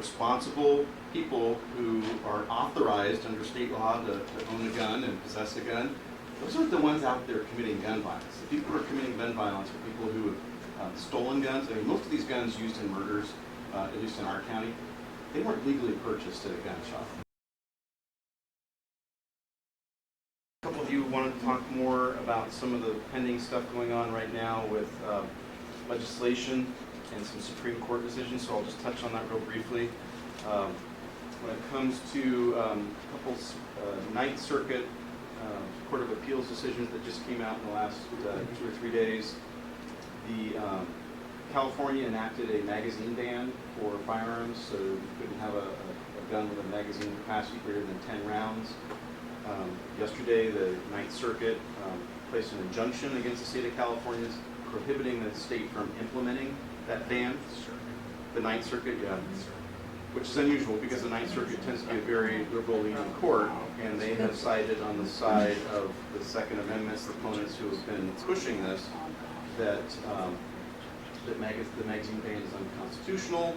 responsible people who are authorized under state law to own a gun and possess a gun, those aren't the ones out there committing gun violence. The people who are committing gun violence are people who have stolen guns. I mean, most of these guns used in murders, at least in our county, they weren't legally purchased at a gun shop. A couple of you want to talk more about some of the pending stuff going on right now with legislation and some Supreme Court decisions, so I'll just touch on that real briefly. When it comes to a couple Ninth Circuit Court of Appeals decisions that just came out in the last 2 or 3 days, the California enacted a magazine ban for firearms, so you couldn't have a gun with a magazine capacity greater than 10 rounds. Yesterday, the Ninth Circuit placed an injunction against the state of California prohibiting the state from implementing that ban. The Ninth Circuit, yeah, which is unusual because the Ninth Circuit tends to be a very liberal-leaning court, and they have sided on the side of the Second Amendment proponents who have been pushing this, that the magazine ban is unconstitutional.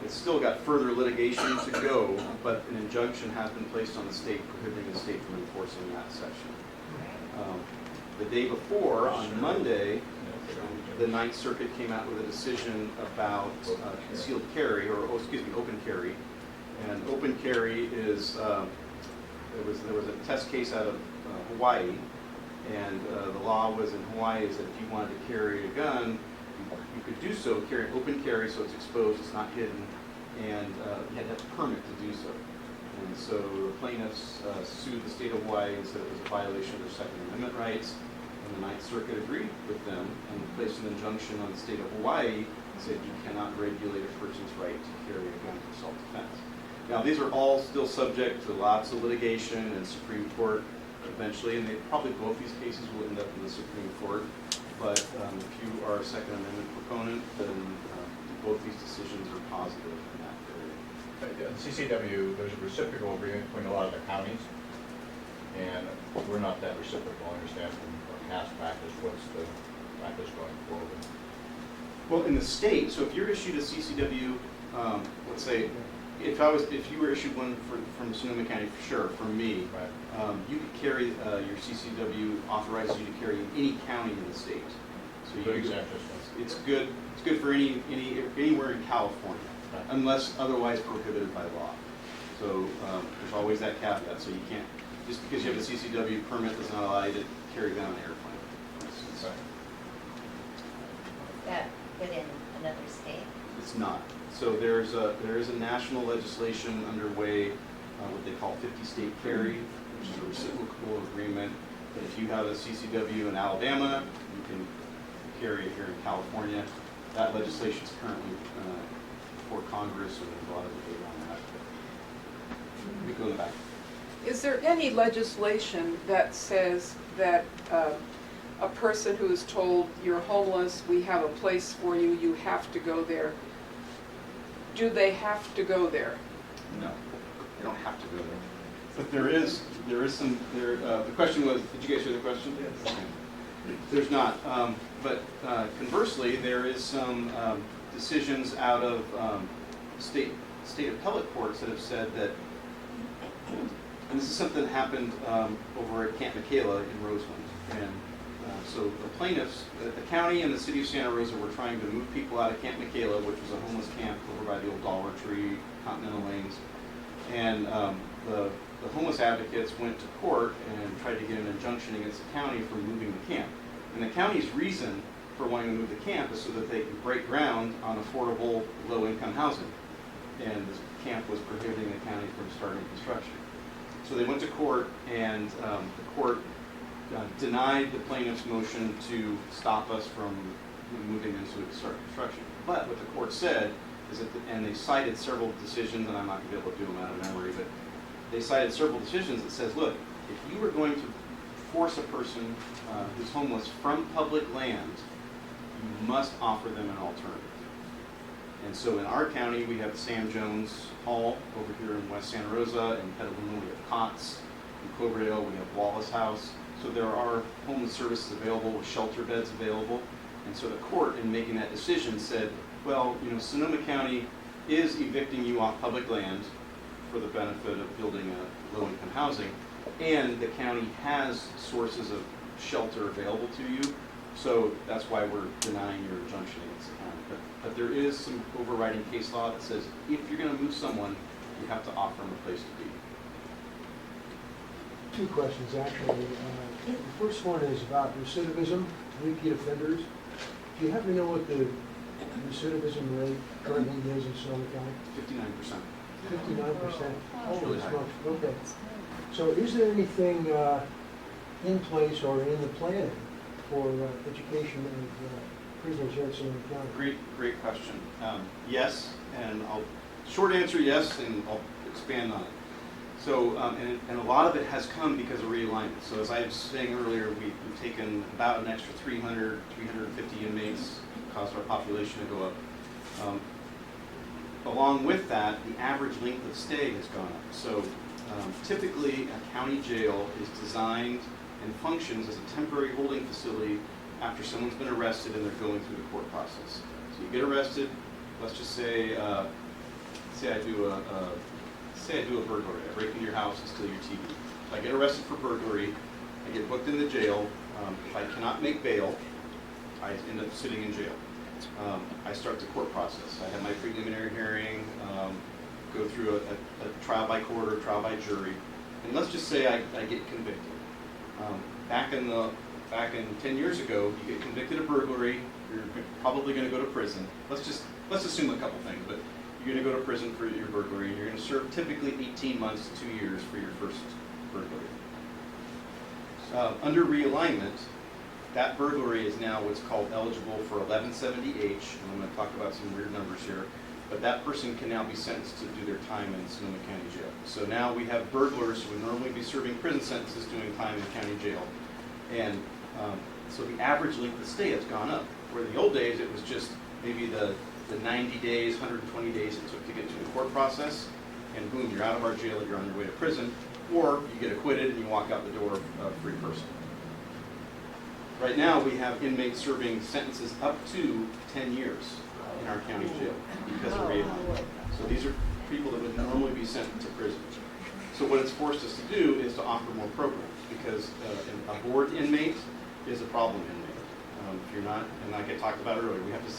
It's still got further litigation to go, but an injunction has been placed on the state prohibiting the state from enforcing that section. The day before, on Monday, the Ninth Circuit came out with a decision about concealed carry, or open carry. And open carry is, there was a test case out of Hawaii, and the law was in Hawaii is that if you wanted to carry a gun, you could do so, carry open carry, so it's exposed, it's not hidden, and you had to have a permit to do so. And so the plaintiffs sued the state of Hawaii and said it was a violation of their Second Amendment rights, and the Ninth Circuit agreed with them and placed an injunction on the state of Hawaii and said you cannot regulate a person's right to carry a gun for self-defense. Now, these are all still subject to lots of litigation and Supreme Court eventually, and probably both these cases will end up in the Supreme Court. But if you are a Second Amendment proponent, then both these decisions are positive in that area. CCW, there's a reciprocal agreement between a lot of the counties, and we're not that reciprocal. I understand from past practice. What's the practice going forward? Well, in the state, so if you're issued a CCW, let's say, if you were issued one from Sonoma County, for sure, from me, right. You could carry your CCW authorizes you to carry in any county in the state. So it's good. It's good for anywhere in California, right, unless otherwise prohibited by law. So there's always that caveat. So you can't, just because you have a CCW permit does not allow you to carry that on an airplane, for instance. Right. Is that within another state? It's not. So there is a national legislation underway, what they call 50-state carry, which is a reciprocal agreement that if you have a CCW in Alabama, you can carry it here in California. That legislation is currently before Congress, so there's a lot of debate on that. We go in the back. Is there any legislation that says that a person who is told you're homeless, we have a place for you, you have to go there, do they have to go there? No, they don't have to go there. But there is some, the question was, did you guys hear the question? Yes. Okay. There's not, but conversely, there is some decisions out of state appellate courts that have said that, and this is something that happened over at Camp Michaela in Roseland, and so the plaintiffs, the county and the city of Santa Rosa were trying to move people out of Camp Michaela, which was a homeless camp over by the old Dollar Tree, Continental Lanes, and the homeless advocates went to court and tried to get an injunction against the county for moving the camp. And the county's reason for wanting to move the camp is so that they could break ground on affordable, low-income housing. And the camp was prohibiting the county from starting construction. So they went to court, and the court denied the plaintiff's motion to stop us from moving into it to start construction. But what the court said is that, and they cited several decisions, and I'm not going to be able to do them out of memory, but they cited several decisions that says, look, if you were going to force a person who's homeless from public land, you must offer them an alternative. And so in our county, we have Sam Jones Hall over here in West Santa Rosa. In Petaluma, we have COTS. In Cloverdale, we have Wallace House. So there are homeless services available with shelter beds available. And so the court, in making that decision, said, well, you know, Sonoma County is evicting you off public land for the benefit of building a low-income housing, and the county has sources of shelter available to you, so that's why we're denying your injunction against the county. But there is some overriding case law that says if you're going to move someone, you have to offer them a place to be. Two questions, actually. The first one is about recidivism, repeat offenders. Do you happen to know what the recidivism rate currently is in Sonoma County? 59%. 59%? It's really Holy high. smokes, okay. So is there anything in place or in the planning for education of prisoners here in Sonoma County? Great question. Yes, and short answer yes, and I'll expand on it. So, and a lot of it has come because of realignment. So as I was saying earlier, we've taken about an extra 300, 350 inmates, caused our population to go up. Along with that, the average length of stay has gone up. So typically, a county jail is designed and functions as a temporary holding facility after someone's been arrested and they're going through the court process. So you get arrested, let's just say, say I do a burglary. I break into your house and steal your TV. If I get arrested for burglary, I get booked into jail. If I cannot make bail, I end up sitting in jail. I start the court process. I have my preliminary hearing, go through a trial by court or trial by jury, and let's just say I get convicted. Back in 10 years ago, you get convicted of burglary, you're probably going to go to prison. Let's assume a couple things, but you're going to go to prison for your burglary, and you're going to serve typically 18 months to 2 years for your first burglary. Under realignment, that burglary is now what's called eligible for 1170H, and I'm going to talk about some weird numbers here, but that person can now be sentenced to do their time in Sonoma County Jail. So now we have burglars who would normally be serving prison sentences doing time in county jail. And so the average length of stay has gone up. Where in the old days it was just maybe the 90 days, 120 days it took to get to the court process, and boom, you're out of our jail and you're on your way to prison, or you get acquitted and you walk out the door a free person. Right now, we have inmates serving sentences up to 10 years in our county jail because of realignment. So these are people that would normally be sent to prison. So what it's forced us to do is to offer more programs, because a board inmate is a problem inmate. If you're not, and like I talked about earlier, we have to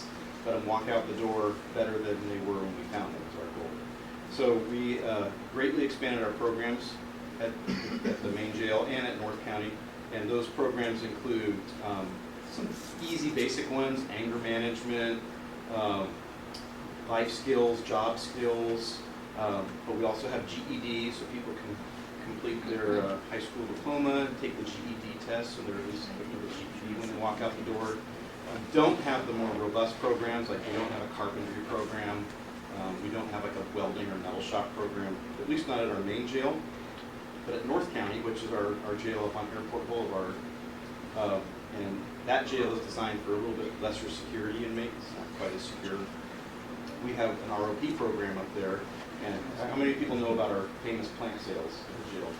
let them walk out the door better than they were when we found them, is our goal. So we greatly expanded our programs at the main jail and at North County. And those programs include some easy basic ones, anger management, life skills, job skills, but we also have GED, so people can complete their high school diploma, take the GED test, so they're at least equipped with a GED when they walk out the door. We don't have the more robust programs, like we don't have a carpentry program, we don't have like a welding or metal shop program, at least not at our main jail. But at North County, which is our jail up on Airport Boulevard, and that jail is designed for a little bit lesser security inmates, not quite as secure. We have an ROP program up there, and how many people know about our famous plant sales in the jail?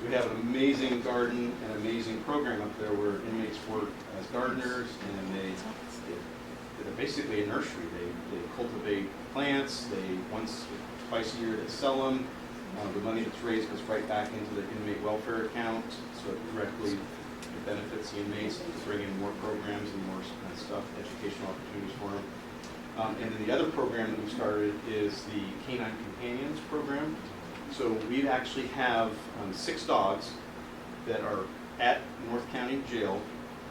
We have an amazing garden and amazing program up there where inmates work as gardeners, and they're basically a nursery. They cultivate plants. Twice a year they sell them. The money that's raised goes right back into the inmate welfare account, so it directly benefits the inmates to bring in more programs and more stuff, educational opportunities for them. And then the other program that we started is the Canine Companions program. So we actually have 6 dogs that are at North County Jail.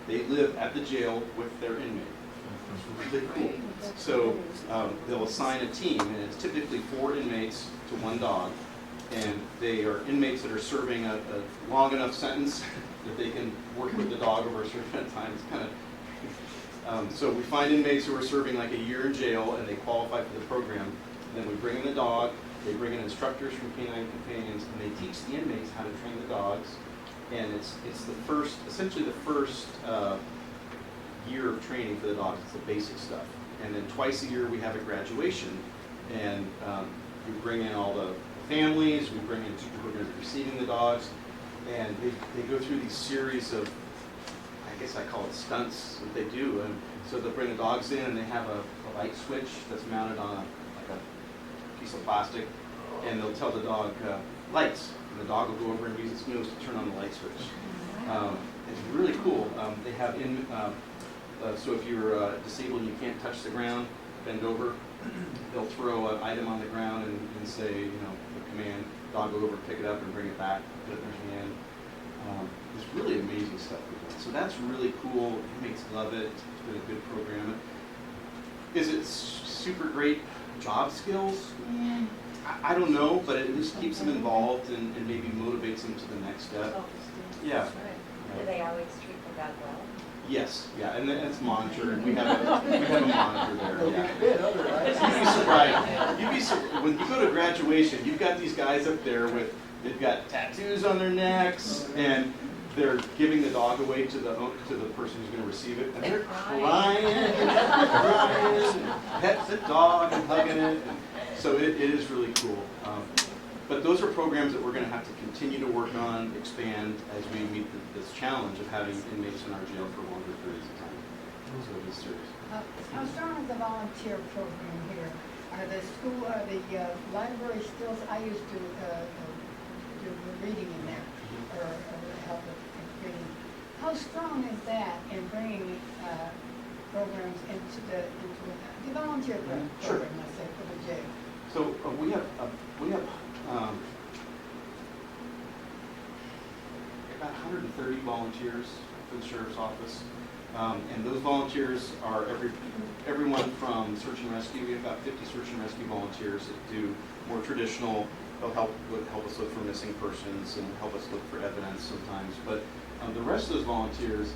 They live at the jail with their inmate. It's really cool. So they'll assign a team, and it's typically 4 inmates to 1 dog. And they are inmates that are serving a long enough sentence that they can work with the dog over a certain amount of time. It's kind of so we find inmates who are serving like a year in jail and they qualify for the program. And then we bring in the dog. They bring in instructors from Canine Companions, and they teach the inmates how to train the dogs. And it's essentially the first year of training for the dogs. It's the basic stuff. And then twice a year we have a graduation, and we bring in all the families, we bring in people who are going to be receiving the dogs, and they go through these series of, I guess I call it stunts, what they do. And so they'll bring the dogs in and they have a light switch that's mounted on like a piece of plastic, and they'll tell the dog, lights, and the dog will go over and use its nose to turn on the light switch. It's really cool. They have so if you're disabled and you can't touch the ground, bend over, they'll throw an item on the ground and say, the command, dog go over, pick it up and bring it back, put it in their hand. It's really amazing stuff we've done. So that's really cool. Inmates love it. It's been a good program. Is it super great job skills? I don't know, but it at least keeps them involved and maybe motivates them to the next step. Yeah. Do they always treat the dog well? Yes, yeah, and then it's monitored. We have a monitor there. Yeah. You'd be surprised. When you go to graduation, you've got these guys up there they've got tattoos on their necks, and they're giving the dog away to the person who's going to receive it, and they're crying, pet the dog and hugging it. And so it is really cool. But those are programs that we're going to have to continue to work on, expand as we meet this challenge of having inmates in our jail for longer periods of time. So it is serious. How strong is the volunteer program here? Are the library still, I used to do reading in there, or help with reading. How strong is that in bringing programs into the volunteer program, Sure. let's say, for the jail? So we have about 130 volunteers for the sheriff's office, and those volunteers are everyone from search and rescue. We have about 50 search and rescue volunteers that do more traditional. They'll help us look for missing persons and help us look for evidence sometimes. But the rest of those volunteers,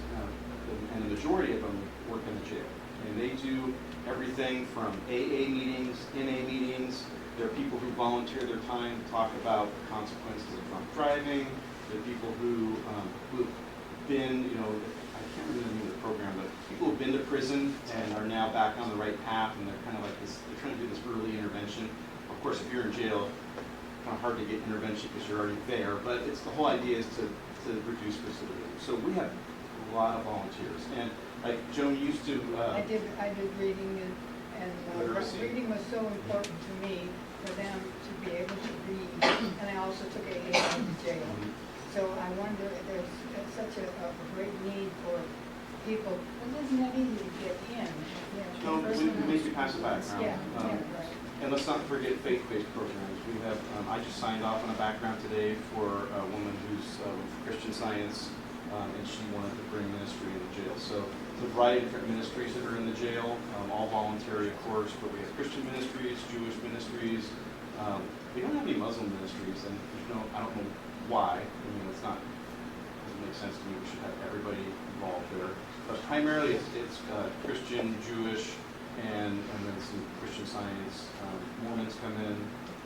and the majority of them, work in the jail, and they do everything from AA meetings, NA meetings. There are people who volunteer their time to talk about the consequences of drunk driving. There are people who've been, I can't remember the name of the program, but people who've been to prison and are now back on the right path, and they're kind of like this, they're trying to do this early intervention. Of course, if you're in jail, it's kind of hard to get intervention because you're already there, but it's the whole idea is to reduce recidivism. So we have a lot of volunteers, and like Joan used to. I did reading, and Literacy. reading was so important to me for them to be able to read, and I also took AA in the jail. So I wonder if there's such a great need for people. It isn't that easy to get in. No, we make you pass a background. Yeah, right. And let's not forget faith-based programs. We have, I just signed off on a background today for a woman who's with Christian Science, and she wanted to bring ministry in the jail. So there's a variety of different ministries that are in the jail, all voluntary, of course, but we have Christian ministries, Jewish ministries. We don't have any Muslim ministries, and I don't know why. It doesn't make sense to me. We should have everybody involved there. But primarily it's Christian, Jewish, and then some Christian Science. Mormons come in,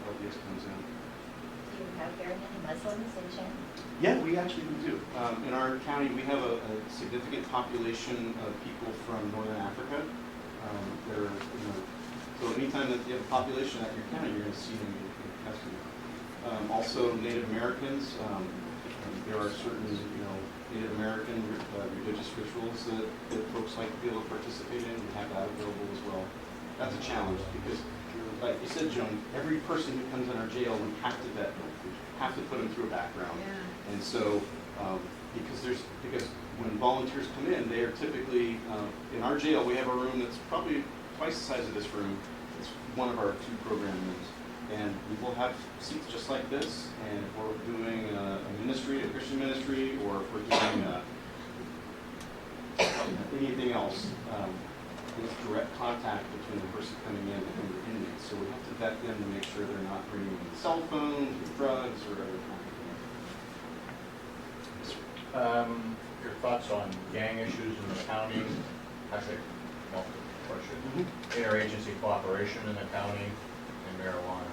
LDS comes in. Do you have very many Muslims in jail? Yeah, we actually do. In our county, we have a significant population of people from Northern Africa. So anytime that you have a population at your county, you're going to see them in custody. Also, Native Americans. There are certain, Native American religious rituals that folks like to be able to participate in. We have that available as well. That's a challenge because, like you said, Joan, every person who comes in our jail, we have to vet them. We have to put them through a background. Yeah. And so, because when volunteers come in, they are typically in our jail. We have a room that's probably twice the size of this room. It's one of our 2 program rooms. And we will have seats just like this, and if we're doing a ministry, a Christian ministry, or if we're doing anything else, there's direct contact between the person coming in and the inmate. So we have to vet them to make sure they're not bringing in cell phones or drugs or other kind of things. Your thoughts on gang issues in the county? Actually, multiple question. Interagency cooperation in the county and marijuana.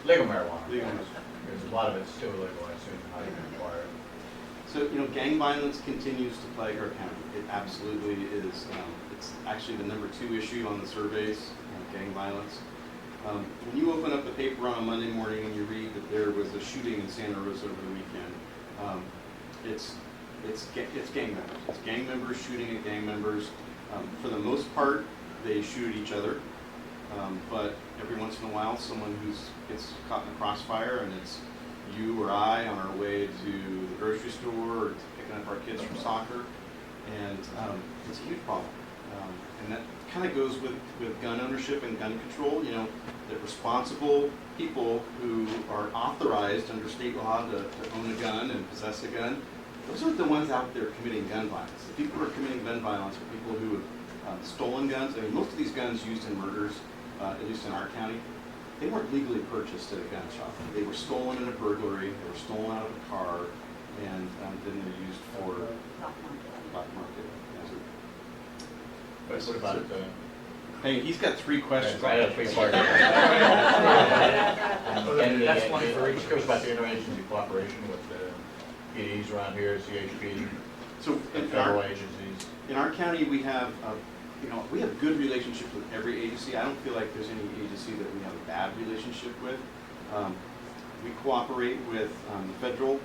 Legal marijuana. Legal. Because a lot of it's still illegal, I assume, how you can acquire it. So, gang violence continues to plague our county. It absolutely is. It's actually the number 2 issue on the surveys, gang violence. When you open up the paper on a Monday morning and you read that there was a shooting in Santa Rosa over the weekend, it's gang members. It's gang members shooting at gang members. For the most part, they shoot at each other, but every once in a while, someone gets caught in the crossfire, and it's you or I on our way to the grocery store or picking up our kids from soccer, and it's a huge problem. And that kind of goes with gun ownership and gun control. You know, that responsible people who are authorized under state law to own a gun and possess a gun, those aren't the ones out there committing gun violence. The people who are committing gun violence are people who have stolen guns. I mean, most of these guns used in murders, at least in our county, they weren't legally purchased at a gun shop. They were stolen in a burglary, they were stolen out of a car, and then they're used for black market. But what about Hey, he's got 3 questions. I have 3 parts. That's one for each. It was about the interagency cooperation with the PDs around here, CHP, So and federal agencies. in our county, we have we have good relationships with every agency. I don't feel like there's any agency that we have a bad relationship with. We cooperate with the Federal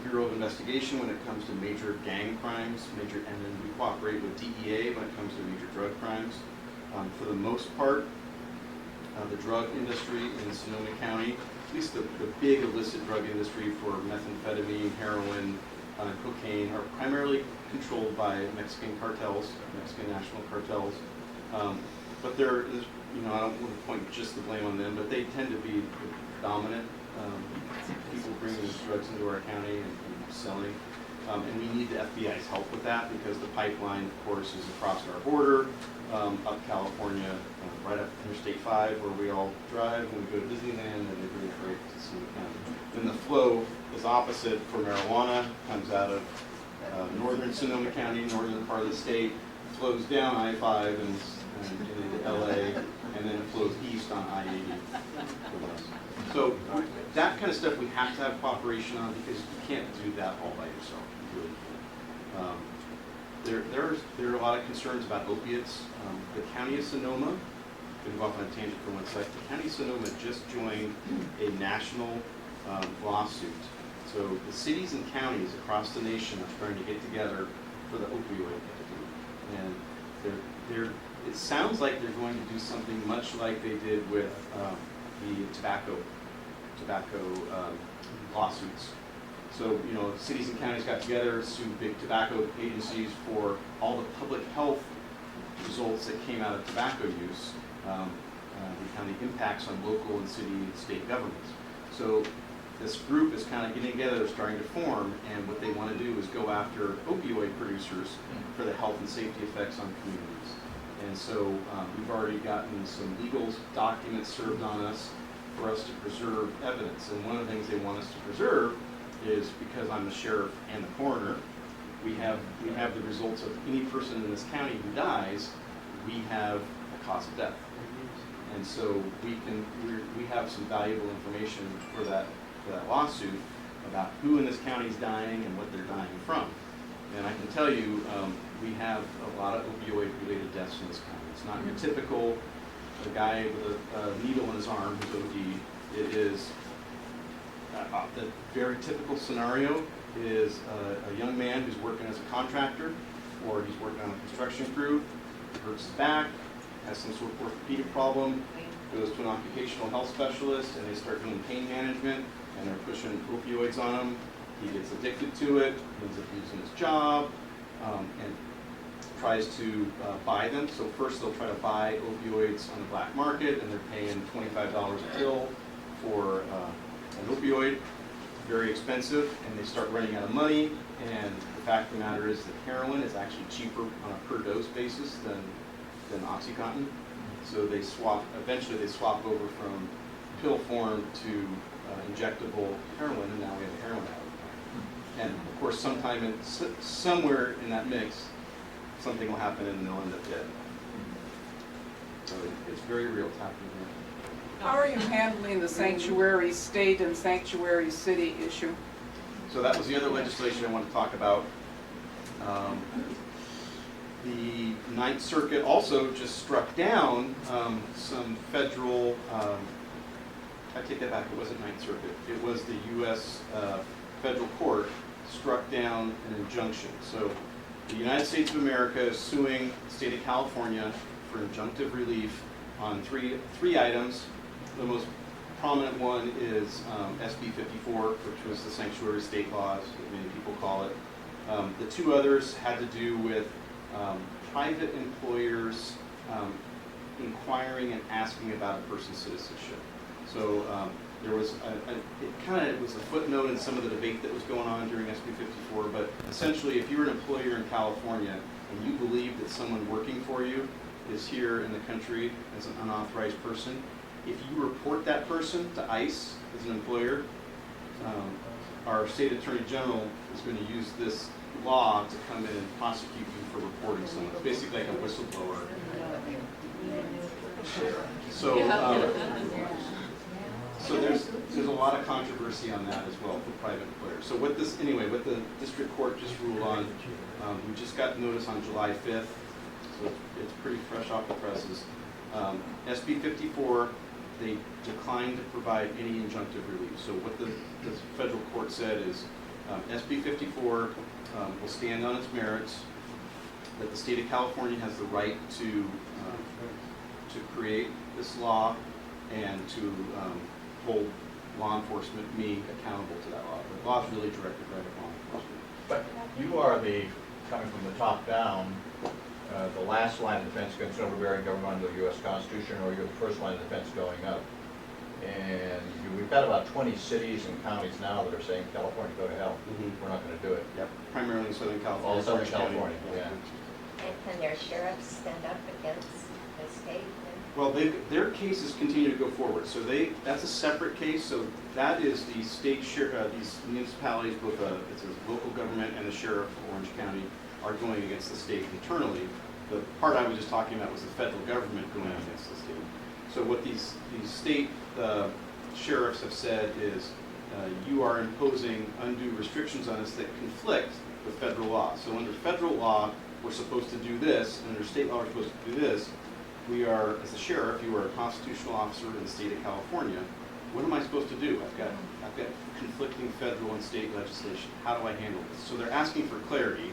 Bureau of Investigation when it comes to major gang crimes, and then we cooperate with DEA when it comes to major drug crimes. For the most part, the drug industry in Sonoma County, at least the big illicit drug industry for methamphetamine, heroin, cocaine, are primarily controlled by Mexican cartels, Mexican national cartels. But there is, I don't want to point just the blame on them, but they tend to be dominant people bringing these drugs into our county and selling. And we need the FBI's help with that because the pipeline, of course, is across our border, up California, right up Interstate 5, where we all drive when we go to Disneyland, and they bring it right to Sonoma County. Then the flow is opposite for marijuana, comes out of northern Sonoma County, northern part of the state, flows down I-5 and into LA, and then it flows east on I-80. So that kind of stuff we have to have cooperation on because you can't do that all by yourself. You really can't. There are a lot of concerns about opiates. The County of Sonoma, to move off on a tangent for 1 second, the County of Sonoma just joined a national lawsuit. So the cities and counties across the nation are trying to get together for the opioid epidemic. And it sounds like they're going to do something much like they did with the tobacco lawsuits. So, cities and counties got together, sued big tobacco agencies for all the public health results that came out of tobacco use, the impacts on local and city and state governments. So this group is kind of getting together, starting to form, and what they want to do is go after opioid producers for the health and safety effects on communities. And so we've already gotten some legal documents served on us for us to preserve evidence. And one of the things they want us to preserve is, because I'm the sheriff and the coroner, we have the results of any person in this county who dies, we have a cause of death. And so we have some valuable information for that lawsuit about who in this county is dying and what they're dying from. And I can tell you, we have a lot of opioid-related deaths in this county. It's not your typical a guy with a needle in his arm who's OD. It is the very typical scenario is a young man who's working as a contractor, or he's working on a construction crew, hurts his back, has some sort of orthopedic problem, goes to an occupational health specialist, and they start doing pain management, and they're pushing opioids on him. He gets addicted to it, ends up losing his job, and tries to buy them. So first they'll try to buy opioids on the black market, and they're paying $25 a pill for an opioid, very expensive, and they start running out of money. And the fact of the matter is that heroin is actually cheaper on a per dose basis than OxyContin. So eventually they swap over from pill form to injectable heroin, and now we have a heroin addict. And of course, somewhere in that mix, something will happen and they'll end up dead. So it's very real. It's happening here. How are you handling the sanctuary state and sanctuary city issue? So that was the other legislation I want to talk about. The Ninth Circuit also just struck down some federal, I take that back, it wasn't Ninth Circuit, it was the U.S. Federal Court struck down an injunction. So the United States of America is suing the state of California for injunctive relief on three items. The most prominent one is SB 54, which was the sanctuary state laws, as many people call it. The two others had to do with private employers inquiring and asking about a person's citizenship. So there was it was a footnote in some of the debate that was going on during SB 54, but essentially if you're an employer in California and you believe that someone working for you is here in the country as an unauthorized person, if you report that person to ICE as an employer, our state attorney general is going to use this law to come in and prosecute you for reporting someone. It's basically like a whistleblower. So there's a lot of controversy on that as well for private employers. So what the district court just ruled on, we just got notice on July 5th, so it's pretty fresh off the presses. SB 54, they declined to provide any injunctive relief. So what the federal court said is SB 54 will stand on its merits, that the state of California has the right to create this law and to hold law enforcement, me, accountable to that law. The law is really directed right at law enforcement. But you are coming from the top down, the last line of defense against overbearing government under the U.S. Constitution, or you're the first line of defense going up. And we've got about 20 cities and counties now that are saying, California, go to hell. We're not going to do it. Yep, primarily in Southern California. All Southern Orange County. California, yeah. And can their sheriffs stand up against the state? Well, their cases continue to go forward. So that's a separate case. So that is the state these municipalities, both it's a local government and the sheriff of Orange County, are going against the state internally. The part I was just talking about was the federal government going against the state. So what these state sheriffs have said is, you are imposing undue restrictions on us that conflict with federal law. So under federal law, we're supposed to do this, and under state law, we're supposed to do this. We are, as the sheriff, you are a constitutional officer in the state of California. What am I supposed to do? I've got conflicting federal and state legislation. How do I handle this? So they're asking for clarity,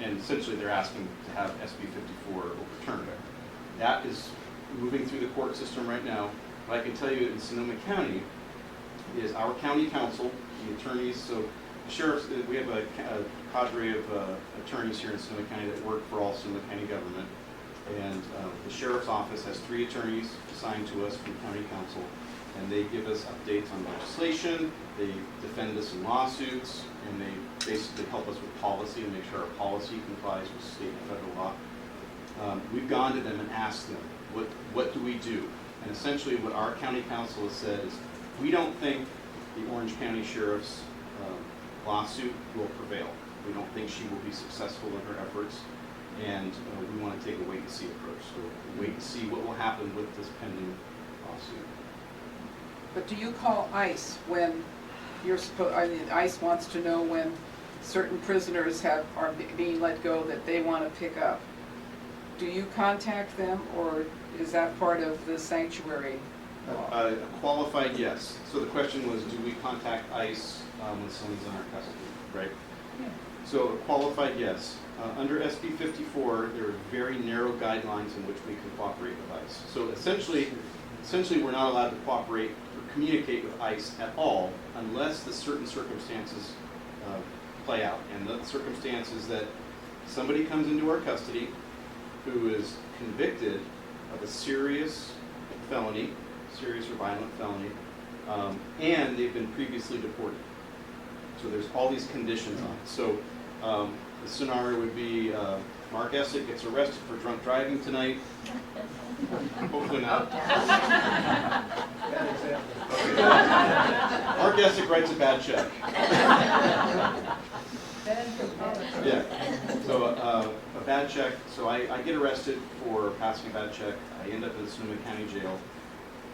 and essentially they're asking to have SB 54 overturned. That is moving through the court system right now. What I can tell you in Sonoma County is our county council, the attorneys, so the sheriffs, we have a cadre of attorneys here in Sonoma County that work for all Sonoma County government. And the sheriff's office has 3 attorneys assigned to us from county council, and they give us updates on legislation, they defend us in lawsuits, and they basically help us with policy and make sure our policy complies with state and federal law. We've gone to them and asked them, what do we do? And essentially what our county council has said is, we don't think the Orange County Sheriff's lawsuit will prevail. We don't think she will be successful in her efforts, and we want to take a wait-and-see approach. So wait and see what will happen with this pending lawsuit. But do you call ICE when you're ICE wants to know when certain prisoners are being let go that they want to pick up? Do you contact them, or is that part of the sanctuary law? A qualified yes. So the question was, do we contact ICE when someone's in our custody, right? Yeah. So a qualified yes. Under SB 54, there are very narrow guidelines in which we can cooperate with ICE. So essentially we're not allowed to cooperate or communicate with ICE at all unless the certain circumstances play out. And the circumstances that somebody comes into our custody who is convicted of a serious felony, serious or violent felony, and they've been previously deported. So there's all these conditions on it. So the scenario would be Mark Essick gets arrested for drunk driving tonight. Hopefully not. Mark Essick writes a bad check. Yeah. So a bad check. So I get arrested for passing a bad check. I end up in the Sonoma County Jail.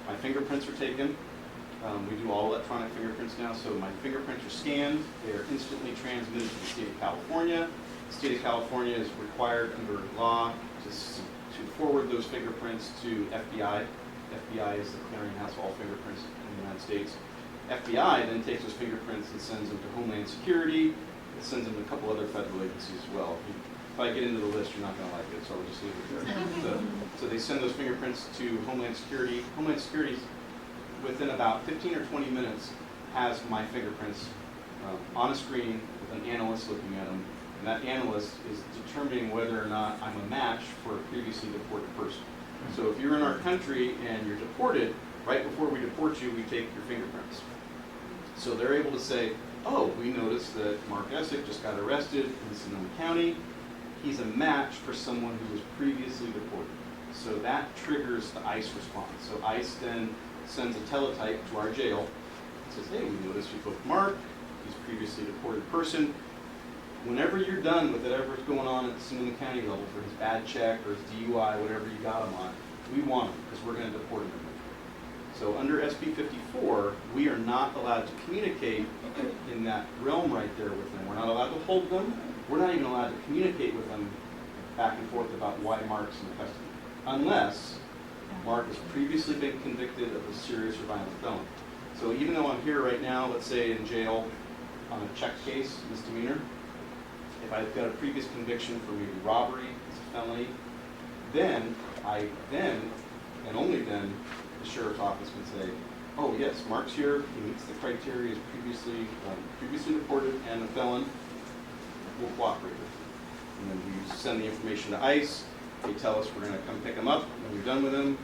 My fingerprints are taken. We do all electronic fingerprints now, so my fingerprints are scanned. They are instantly transmitted to the state of California. the state of California is required under law to forward those fingerprints to FBI. FBI is the clearinghouse of all fingerprints in the United States. FBI then takes those fingerprints and sends them to Homeland Security. It sends them to a couple other federal agencies as well. If I get into the list, you're not going to like it, so I'll just leave it there. So they send those fingerprints to Homeland Security. Homeland Security, within about 15 or 20 minutes, has my fingerprints on a screen with an analyst looking at them. And that analyst is determining whether or not I'm a match for a previously deported person. So if you're in our country and you're deported, right before we deport you, we take your fingerprints. So they're able to say, oh, we noticed that Mark Essick just got arrested in Sonoma County. He's a match for someone who was previously deported. So that triggers the ICE response. So ICE then sends a teletype to our jail. It says, hey, we noticed you booked Mark. He's a previously deported person. Whenever you're done with whatever's going on at the Sonoma County level for his bad check or his DUI, whatever you got him on, we want him because we're going to deport him. So under SB 54, we are not allowed to communicate in that realm right there with them. We're not allowed to hold them. We're not even allowed to communicate with them back and forth about why Mark's in custody, unless Mark has previously been convicted of a serious or violent felony. So even though I'm here right now, let's say in jail on a check case, misdemeanor, if I've got a previous conviction for maybe robbery, it's a felony, then and only then, the sheriff's office can say, oh yes, Mark's here, he meets the criteria, is previously deported and a felon, we'll cooperate with him. And then we send the information to ICE, they tell us we're going to come pick him up when we're done with him,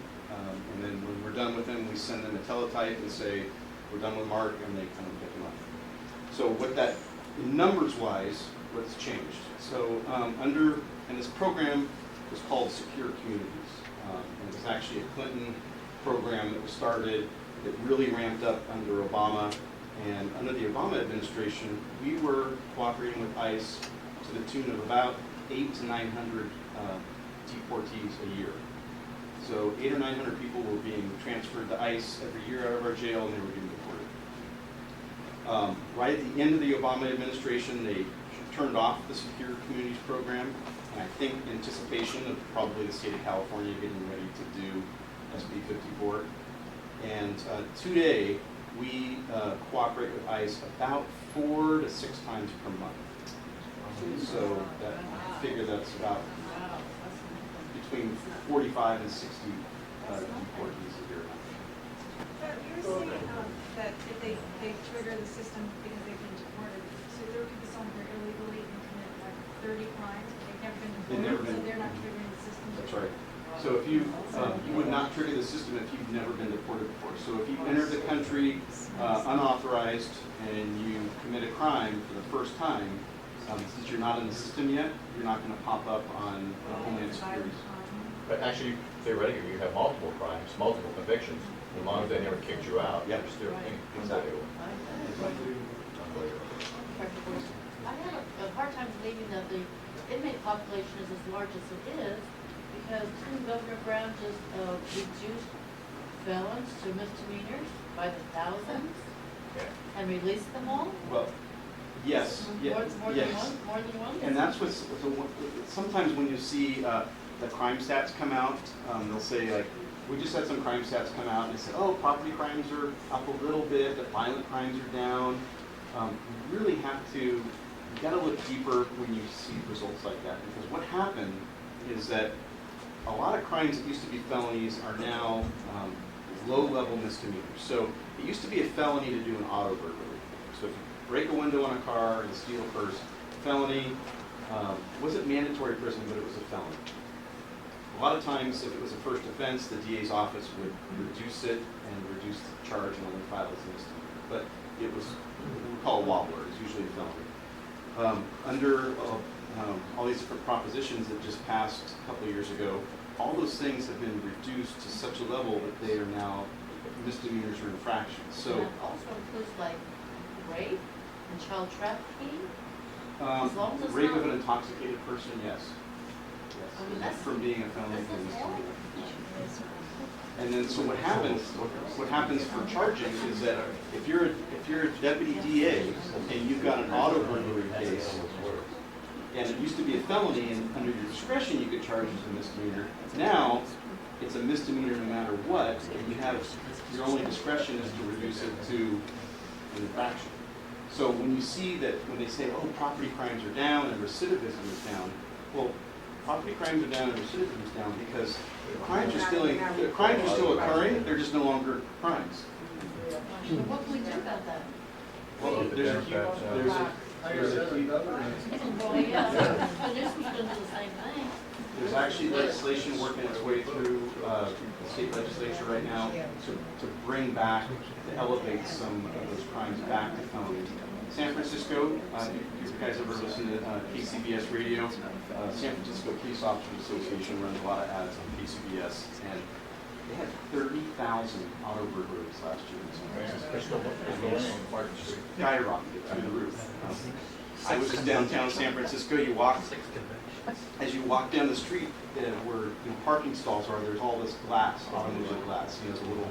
and then when we're done with him, we send them a teletype and say, we're done with Mark, and they come and pick him up. So what that, numbers-wise, what's changed. So and this program was called Secure Communities. And it was actually a Clinton program that was started that really ramped up under Obama. And under the Obama administration, we were cooperating with ICE to the tune of about 800 to 900 deportees a year. So 800 or 900 people were being transferred to ICE every year out of our jail, and they were being deported. Right at the end of the Obama administration, they turned off the Secure Communities program, and I think in anticipation of probably the state of California getting ready to do SB 54. And today, we cooperate with ICE about 4 to 6 times per month. So I figure that's about between 45 and 60 deportees a year. But you're saying that if they trigger the system because they've been deported, so there could be someone here illegally and commit like 30 crimes, they've never been deported, so they're not triggering the system? That's right. So if you would not trigger the system if you've never been deported before. So if you entered the country unauthorized and you commit a crime for the first time, since you're not in the system yet, you're not going to pop up on Homeland Security. But actually, theoretically, you have multiple crimes, multiple convictions, as long as they never kicked you out, Yep. you're still Exactly. unbelievable. I have a hard time believing that the inmate population is as large as it is, because didn't Governor Brown just reduce felons to misdemeanors by the thousands Yeah. and release them all? Well, yes, More yes. than one? And that's what's, sometimes when you see the crime stats come out, they'll say like, we just had some crime stats come out and they said, oh, property crimes are up a little bit, but violent crimes are down. You really have to, you gotta look deeper when you see results like that, because what happened is that a lot of crimes that used to be felonies are now low-level misdemeanors. So it used to be a felony to do an auto burglary. So if you break a window on a car and steal a purse, felony, wasn't mandatory prison, but it was a felony. A lot of times, if it was a first offense, the DA's office would reduce it and reduce the charge and only file as a misdemeanor. But it was what we call a wobbler. It's usually a felony. Under all these different propositions that just passed a couple of years ago, all those things have been reduced to such a level that they are now misdemeanors or infractions. So And that also includes like rape and child trafficking? As long as it's rape not- of an intoxicated person, yes. I mean, Yes, that's- from being a felony This to a is misdemeanor. horrible. And then, so what happens for charging is that if you're a deputy DA and you've got an auto burglary case And it used to be a felony, and under your discretion, you could charge it as a misdemeanor. Now, it's a misdemeanor no matter what, and you have, your only discretion is to reduce it to an infraction. So when you see that, when they say, oh, property crimes are down and recidivism is down, well, property crimes are down and recidivism is down because crimes are still occurring, they're just no longer crimes. What can we do about that? Well, there's a huge, Well, yeah, the nuisance gonna do the same thing. there's actually legislation working its way through the state legislature right now to bring back, to elevate some of those crimes back to felonies. San Francisco, you guys ever listen to KCBS radio? San Francisco Police Officers Association runs a lot of ads on KCBS, and they had 30,000 auto burglaries last year in San Francisco. Skyrocketed through the roof. I was in downtown San Francisco. You walk, as you walk down the street, where parking stalls are, there's all this glass, automobile glass. You know, it's a little.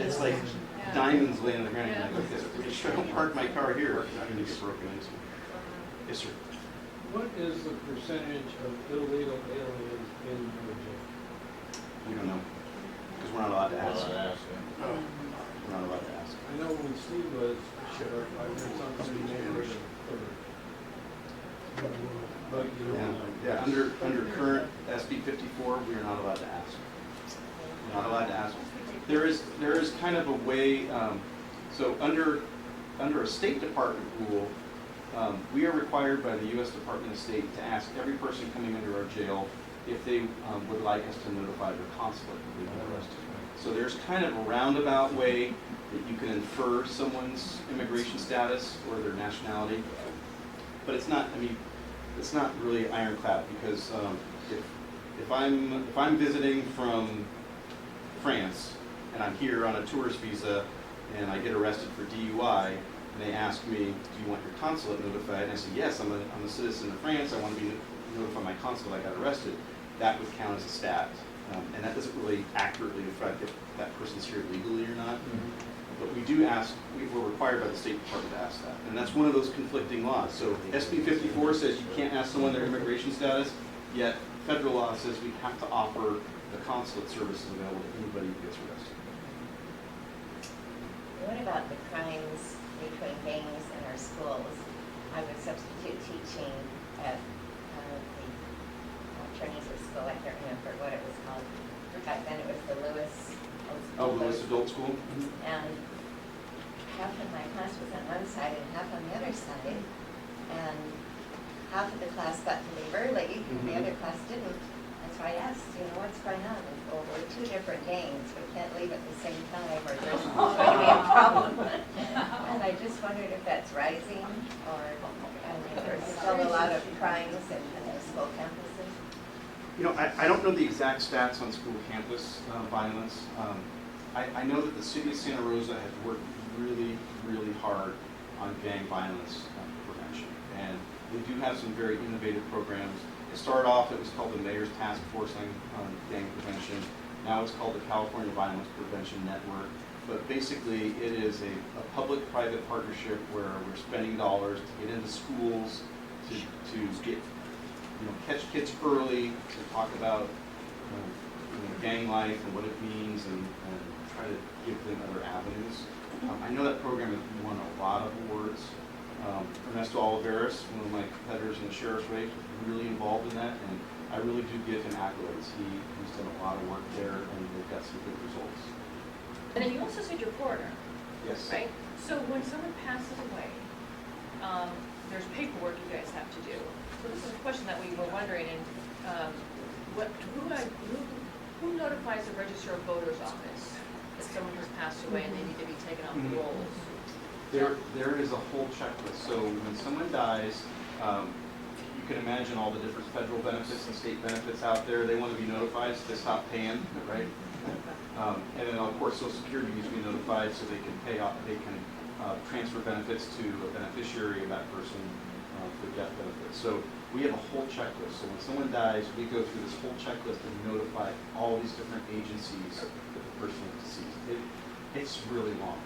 It's like diamonds laying on the ground. You're like, okay, make sure I don't park my car here. I'm going to get broken into. Yes, sir. What is the percentage of illegal aliens in your jail? We don't know because we're not allowed to ask. Well, We're not allowed to ask. I know when Steve was sheriff, I heard something in the neighborhood of 30. But you don't know. Yeah. Under current SB 54, we are not allowed to ask. We're not allowed to ask. There is kind of a way. So under a State Department rule, we are required by the U.S. Department of State to ask every person coming into our jail if they would like us to notify their consulate that they've been arrested. So there's kind of a roundabout way that you can infer someone's immigration status or their nationality, but it's not. I mean, it's not really ironclad because if I'm visiting from France and I'm here on a tourist visa and I get arrested for DUI and they ask me, do you want your consulate notified? And I say, yes, I'm a citizen of France. I want to be notified my consulate I got arrested. That would count as a stat. And that doesn't really accurately reflect if that person's here legally or not. But we do ask, we're required by the State Department to ask that. And that's one of those conflicting laws. So SB 54 says you can't ask someone their immigration status, yet federal law says we have to offer the consulate services available to anybody who gets arrested. What about the crimes between gangs in our schools? I was substitute teaching at the Trinity School. I can't remember what it was called. Back then it was the Lewis. Lewis Adult School? And half of my class was on one side and half on the other side. And half of the class got to leave early, and the other class didn't. And so I asked, what's going on? And well, we're two different gangs. We can't leave at the same time or there's going to be a problem. And I just wondered if that's rising or there's still a lot of crimes in the school campuses. I don't know the exact stats on school campus violence. I know that the city of Santa Rosa has worked really, really hard on gang violence prevention. And we do have some very innovative programs. It started off, it was called the Mayor's Task Force on Gang Prevention. Now it's called the California Violence Prevention Network. But basically, it is a public-private partnership where we're spending dollars to get into schools, to get, catch kids early, to talk about gang life and what it means, and try to give them other avenues. I know that program has won a lot of awards. Ernesto Oliveras, one of my competitors in the sheriff's race, was really involved in that, and I really do give him accolades. He's done a lot of work there, and they've got some good results. And then you also said you're coroner, Yes. right? So when someone passes away, there's paperwork you guys have to do. So this is a question that we were wondering, and who notifies the Register of Voters office if someone has passed away and they need to be taken off the rolls? There is a whole checklist. So when someone dies, you can imagine all the different federal benefits and state benefits out there. They want to be notified, so they stop paying, right? And then of course Social Security needs to be notified so they can pay off. They can transfer benefits to a beneficiary of that person for death benefits. So we have a whole checklist. So when someone dies, we go through this whole checklist and notify all these different agencies that the person is deceased. It's really long.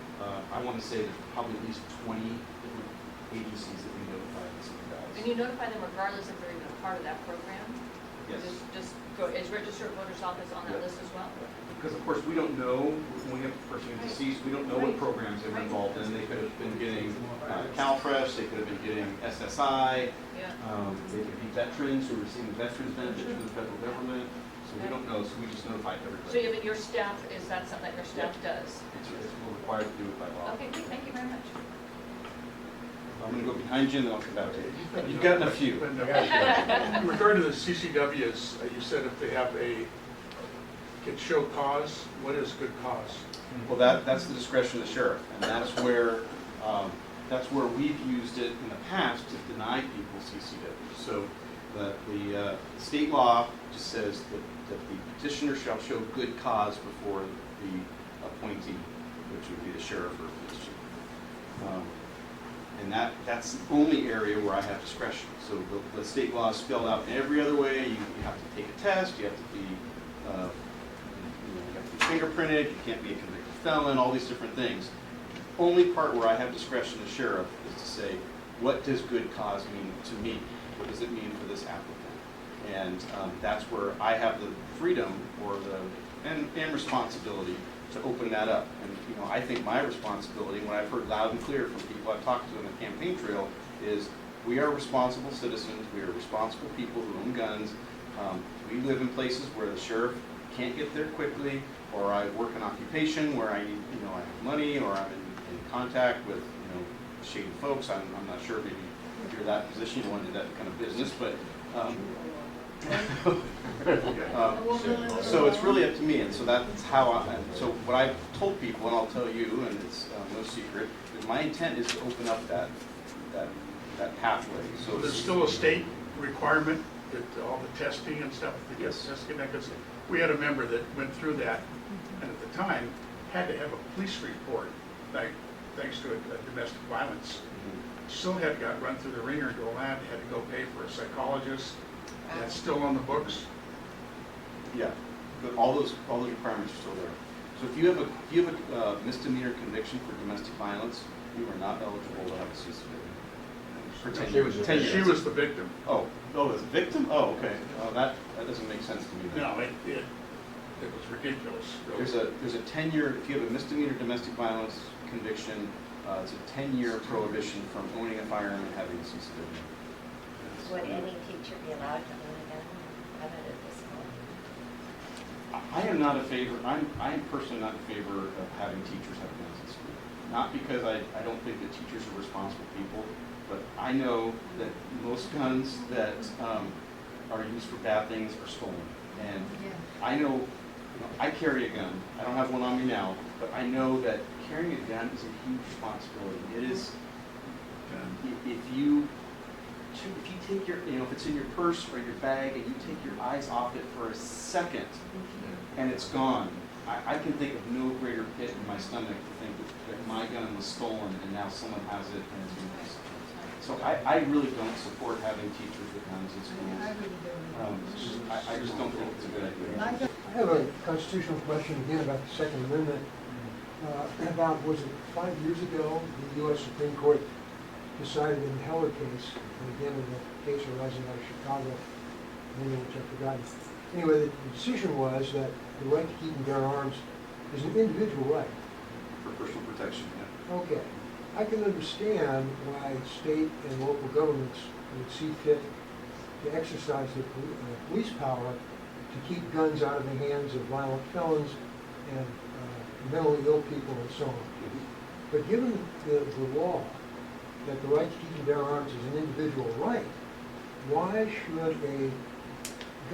I want to say there's probably at least 20 different agencies that we notify when someone dies. And you notify them regardless if they're even a part of that program? Yes. Just go, is registered voters office on that Yeah. list as well? Because of course, we don't know, when we have a person who's deceased, we don't know what programs they were involved in. They could have been getting CalFresh, they could have been getting SSI, Yeah. they could be veterans who are receiving veterans benefits from the federal government. So we don't know, so we just notify So everybody. even your staff, is that something that your staff does? It's we're required to do it by law. Okay, great, thank you very much. I'm gonna go behind you and then I'll come back to you. You've gotten a few. In regard to the CCWs, you said if they have can show cause, what is good cause? Well, that's the discretion of the sheriff, and that's where we've used it in the past to deny people CCW. So the state law just says that the petitioner shall show good cause before the appointee, which would be the sheriff or police chief. And that's the only area where I have discretion. So the state law is spelled out in every other way. You have to take a test, you have to be you have to be fingerprinted, you can't be a convicted felon, all these different things. The only part where I have discretion as sheriff is to say, what does good cause mean to me? What does it mean for this applicant? And that's where I have the freedom or and responsibility to open that up. And I think my responsibility, when I've heard loud and clear from people I've talked to on the campaign trail, is we are responsible citizens, we are responsible people who own guns. We live in places where the sheriff can't get there quickly, or I work an occupation where I need, I have money, or I'm in contact with, shady folks. I'm not sure, maybe if you're that position, you want to do that kind of business, but so it's really up to me, and so that's how so what I've told people, and I'll tell you, and it's no secret, that my intent is to open up that pathway. So there's still a state requirement that all the testing and stuff, the Yes. testing, because we had a member that went through that, and at the time, had to have a police report, thanks to a domestic violence. Still got run through the ringer and all that, had to go pay for a psychologist. That's still on the books. Yeah, but all those requirements are still there. So if you have a misdemeanor conviction for domestic violence, you are not eligible to have a CCW. For 10 years. 10 years. She was the victim. Oh, as a victim? Oh, okay. That doesn't make sense to me then. No, it was ridiculous. Really. There's a 10-year, if you have a misdemeanor domestic violence conviction, it's a 10-year prohibition from owning a firearm and having a CCW. Would any teacher be allowed to own a gun? Have it at this point? I am not a favor. I am personally not in favor of having teachers have guns in school. Not because I don't think that teachers are responsible people, but I know that most guns that are used for bad things are stolen. And I know, I carry a gun. I don't have one on me now, but I know that carrying a gun is a huge responsibility. It is. If you take your, if it's in your purse or your bag and you take your eyes off it for a second and it's gone, I can think of no greater pit in my stomach to think that my gun was stolen and now someone has it and it's been missed. So I really don't support having teachers with guns in schools. I just don't think it's a good idea. I have a constitutional question again about the Second Amendment. About, was it 5 years ago, the U.S. Supreme Court decided in the Heller case, and again in the case arising out of Chicago, which I've forgotten. Anyway, the decision was that the right to keep and bear arms is an individual right. For personal protection, yeah. Okay. I can understand why state and local governments would see fit to exercise their police power to keep guns out of the hands of violent felons and mentally ill people and so on. But given the law that the right to keep and bear arms is an individual right, why should a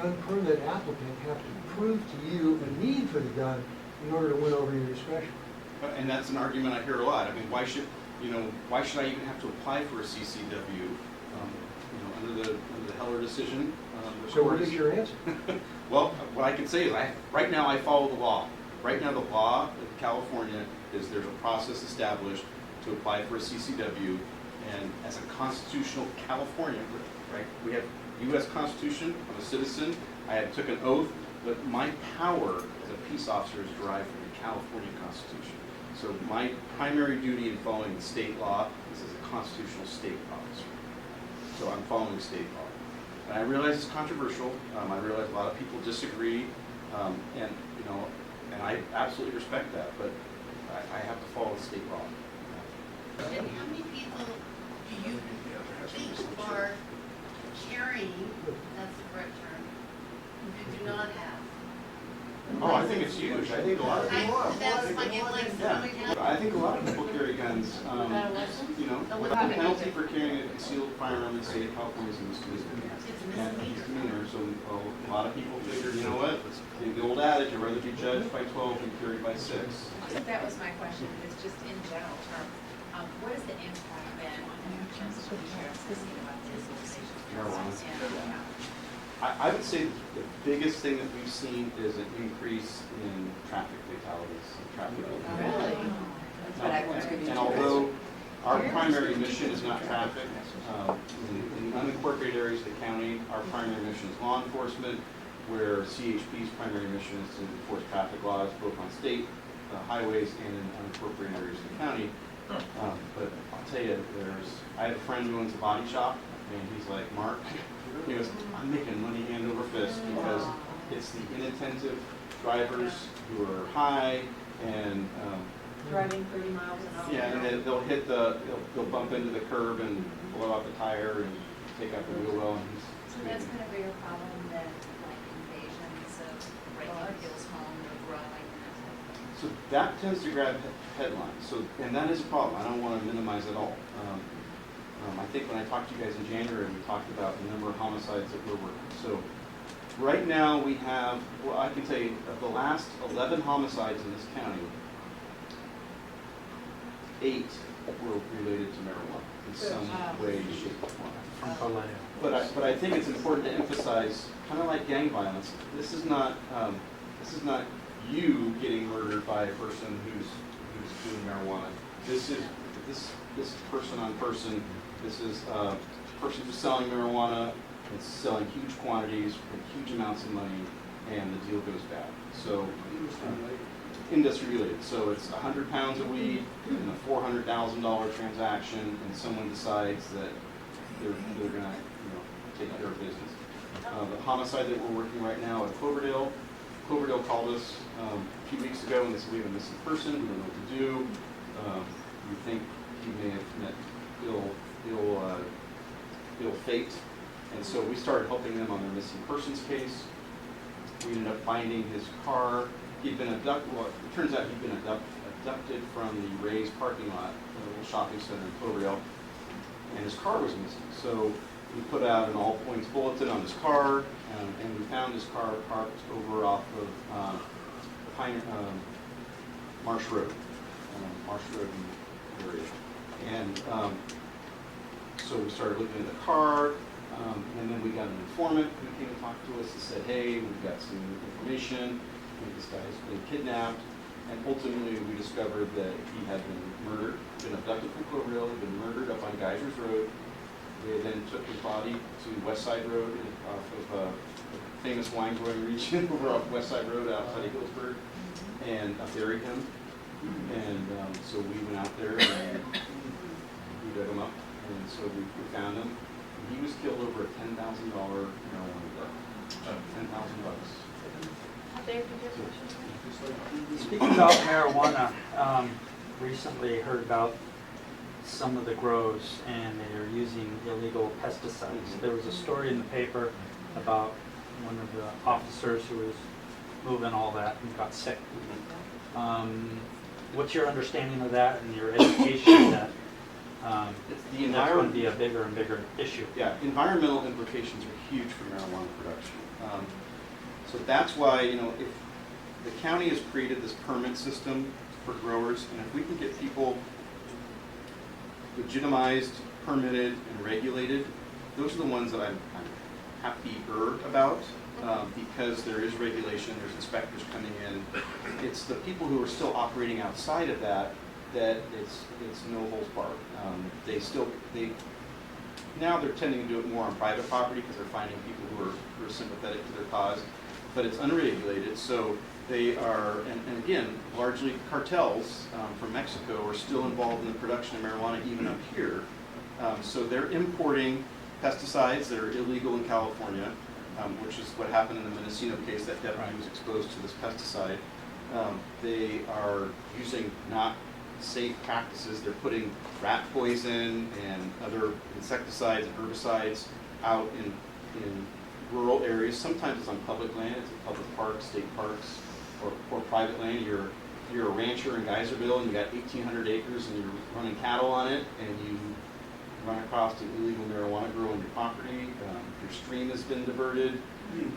gun permit applicant have to prove to you a need for the gun in order to win over your discretion? And that's an argument I hear a lot. I mean, why should I even have to apply for a CCW? Under the Heller decision. So what is your answer? Well, what I can say is right now I follow the law. Right now the law in California is there's a process established to apply for a CCW, and as a constitutional Californian, right, we have U.S. Constitution, I'm a citizen, I took an oath, but my power as a peace officer is derived from the California Constitution. So my primary duty in following the state law is as a constitutional state officer. So I'm following state law. And I realize it's controversial. I realize a lot of people disagree, and I absolutely respect that. But I have to follow state law. And how many people do you think are carrying, that's the correct term, who do not have? Oh, I think it's huge. I think a lot of people. That's like, it like someone Yeah, has. I think a lot of people carry guns. Without a license? You know, Oh, the without a penalty for carrying a concealed firearm in the state of California is a misdemeanor. It's a And misdemeanor. misdemeanor, so a lot of people figure, you know what, the old adage, I'd rather be judged by 12 than carried by 6. That was my question, it's just in general terms, what has the impact been in terms of speaking about this organization? Marijuana. And, I would say the biggest thing that we've seen is an increase in traffic fatalities, traffic. Really? That's what I was gonna do. And although our primary mission is not traffic, in unincorporated areas of the county, our primary mission is law enforcement, where CHP's primary mission is to enforce traffic laws both on state highways and in unincorporated areas of the county. But I'll tell you, I have a friend who owns a body shop, and he's like, Mark, he goes, I'm making money hand over fist because it's the inattentive drivers who are high and Driving 30 miles an hour. yeah, and then they'll bump into the curb and blow out the tire and take out the wheel well. And so that's been a bigger problem than like invasions of breaking people's home or growing and that type of thing. So that tends to grab headlines. So, and that is a problem. I don't want to minimize it all. I think when I talked to you guys in January, we talked about the number of homicides that we're working. So right now we have, well, I can tell you, of the last 11 homicides in this county, 8 were related to marijuana in some way, shape, or form. But I think it's important to emphasize, kind of like gang violence, this is not you getting murdered by a person who's doing marijuana. This is person on person. This is a person who's selling marijuana. It's selling huge quantities for huge amounts of money, and the deal goes bad. So industry related. So it's 100 pounds of weed and a $400,000 transaction, and someone decides that they're going to take care of business. The homicide that we're working right now at Cloverdale called us a few weeks ago and they said we have a missing person. We don't know what to do. We think he may have met ill fate, and so we started helping them on their missing persons case. We ended up finding his car. He'd been abducted. Well, it turns out he'd been abducted from the Ray's parking lot, a little shopping center in Cloverdale, and his car was missing. So we put out an all points bulletin on his car, and we found his car parked over off of Marsh Road area. And so we started looking at the car, and then we got an informant who came and talked to us and said, hey, we've got some information. I think this guy's been kidnapped. And ultimately we discovered that he had been murdered, been abducted from Cloverdale, had been murdered up on Geysers Road. They then took his body to West Side Road off of a famous wine growing region over off West Side Road outside of Hillsburg, and buried him. And so we went out there and we dug him up, and so we found him. He was killed over a $10,000 marijuana drug. $10,000. Speaking about marijuana, recently heard about some of the grows and they're using illegal pesticides. There was a story in the paper about one of the officers who was moving all that and got sick. What's your understanding of that and your education that that's going to be a bigger and bigger issue? Yeah, environmental implications are huge for marijuana production. So that's why, if the county has created this permit system for growers, and if we can get people legitimized, permitted, and regulated, those are the ones that I'm happier about, because there is regulation, there's inspectors coming in. It's the people who are still operating outside of that it's no holds barred. Now they're tending to do it more on private property because they're finding people who are sympathetic to their cause, but it's unregulated. So they are, and again, largely cartels from Mexico are still involved in the production of marijuana even up here. So they're importing pesticides that are illegal in California, which is what happened in the Mendocino case. That deputy was exposed to this pesticide. They are using not safe practices. They're putting rat poison and other insecticides and herbicides out in rural areas. Sometimes it's on public land, it's in public parks, state parks, or private land. You're a rancher in Geyserville and you got 1,800 acres and you're running cattle on it, and you run across an illegal marijuana grow on your property. Your stream has been diverted.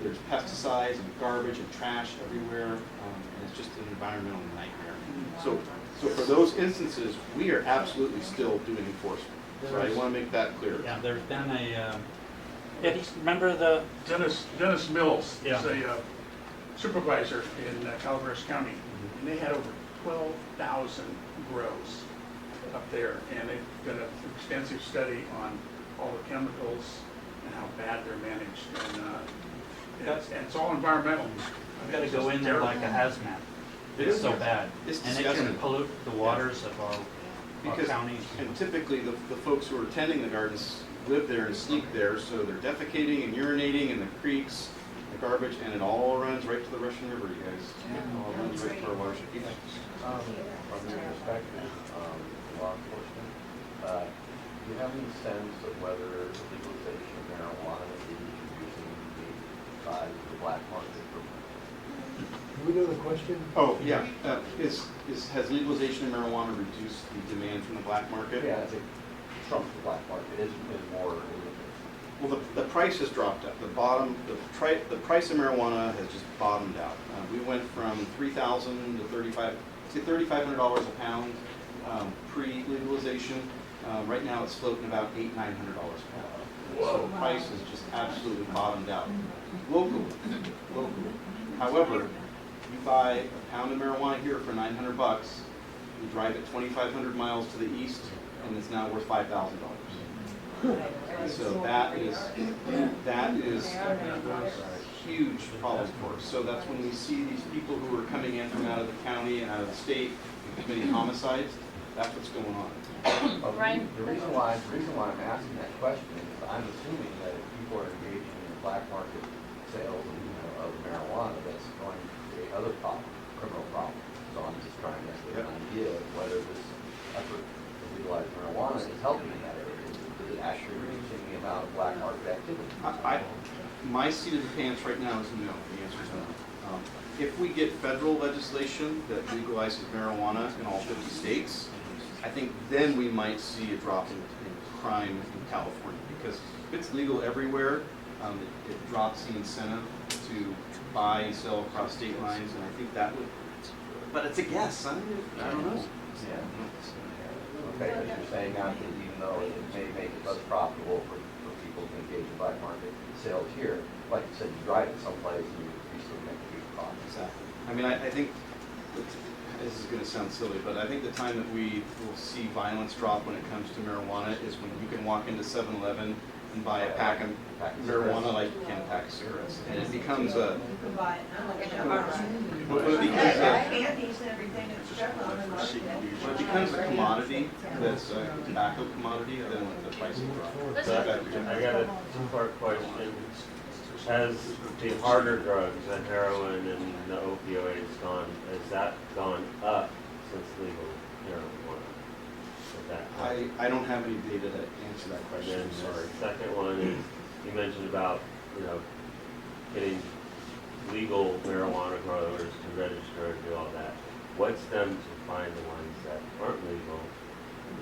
There's pesticides and garbage and trash everywhere, and it's just an environmental nightmare. So for those instances, we are absolutely still doing enforcement. So I want to make that clear. Yeah, there's been remember the, Dennis Mills Yeah. is a supervisor in Calaveras County, and they had over 12,000 grows up there, and they've done an extensive study on all the chemicals and how bad they're managed, and it's all environmental. we've got to go in there like a hazmat. It's so bad. It's And it disgusting. can pollute the waters of our Because, counties. and typically the folks who are tending the gardens live there and sleep there, so they're defecating and urinating in the creeks, the garbage, and it all runs right to the Russian River, you guys. It all runs right to our watershed. From your perspective, law enforcement, do you have any sense of whether legalization of marijuana is introducing the size of the black market for? Do we know the question? Oh, yeah. Has legalization of marijuana reduced the demand from the black market? Yeah, it trumps the black market, is more illegal. Well, the price has dropped up. The price of marijuana has just bottomed out. We went from $3,000 to $3,500 a pound pre-legalization. Right now, it's floating about $800-900 a pound. So the price has just absolutely bottomed out locally. However, you buy a pound of marijuana here for $900. You drive it 2,500 miles to the east, and it's now worth $5,000. So that is a huge problem for us. So that's when we see these people who are coming in from out of the county and out of the state and committing homicides. That's what's going on. Brian? The reason why I'm asking that question is I'm assuming that if people are engaging in black market sales of marijuana, that's going to create other problems, criminal problems. So I'm just trying to get an idea of whether this effort to legalize marijuana is helping in that area. Is it actually reducing the amount of black market activity? My seat of the pants right now is no. The answer is no. If we get federal legislation that legalizes marijuana in all 50 states, I think then we might see a drop in crime in California, because if it's legal everywhere, it drops the incentive to buy and sell across state lines, and I think that would. But it's a guess. I don't know. Yeah. Okay, but you're saying now that even though it may make it less profitable for people to engage in black market sales here, like you said, you drive it someplace and you still make a huge profit. Exactly. I mean, I think this is going to sound silly, but I think the time that we will see violence drop when it comes to marijuana is when you can walk into 7-Eleven and buy a pack of marijuana like you can a pack of cigarettes, and it becomes a. When it becomes a commodity, that's a tobacco commodity, then the price will drop. I got a two-part question. Has the harder drugs, the heroin and the opioids has that gone up since legal marijuana? I don't have any data to answer that question, And I'm then sorry. the second one is, you mentioned about, getting legal marijuana growers to register and do all that. What's them to find the ones that aren't legal?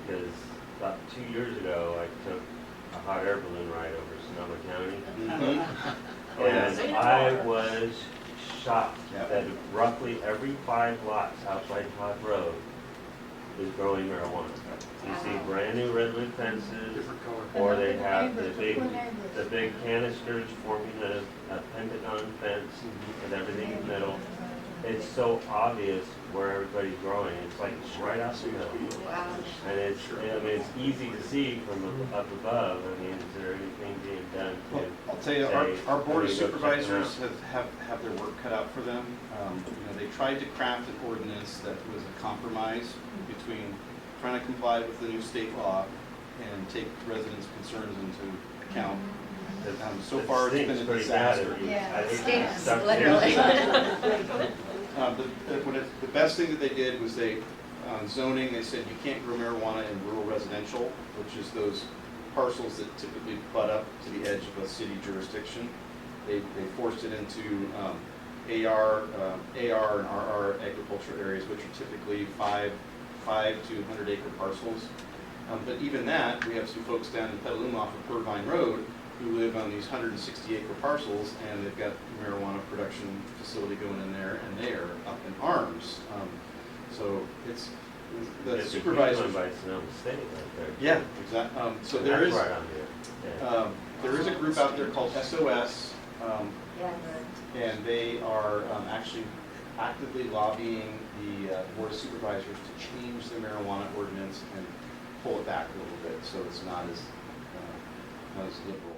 Because about 2 years ago, I took a hot air balloon ride over Sonoma County. And I was shocked that roughly every 5 lots outside Todd Road is growing marijuana. You see brand new redwood fences, or they have the big canisters forming a pentagon fence with everything in the middle. It's so obvious where everybody's growing. It's like it's right out the middle. And it's easy to see from up above. I mean, is there anything being done to? I'll tell you, our board of supervisors have their work cut out for them. They tried to craft an ordinance that was a compromise between trying to comply with the new state law and take residents' concerns into count. So far, it's been a Stinks pretty bad. disaster. Yeah, I hate stinks, stuff. literally. The best thing that they did was they, on zoning, they said you can't grow marijuana in rural residential, which is those parcels that typically butt up to the edge of a city jurisdiction. They forced it into AR and RR agriculture areas, which are typically 5 to 100 acre parcels. But even that, we have some folks down in Petaluma off of Purvine Road who live on these 160 acre parcels, and they've got marijuana production facility going in there, and they are up in arms. So it's, the It's a huge supervisors. one by Sonoma State right there. Yeah, exactly. So there is, That's right on here. Yeah. there is a group out there called SOS, Yeah, and they are actually actively lobbying the Board of Supervisors to change the marijuana ordinance and pull it back a little bit, so it's not as liberal.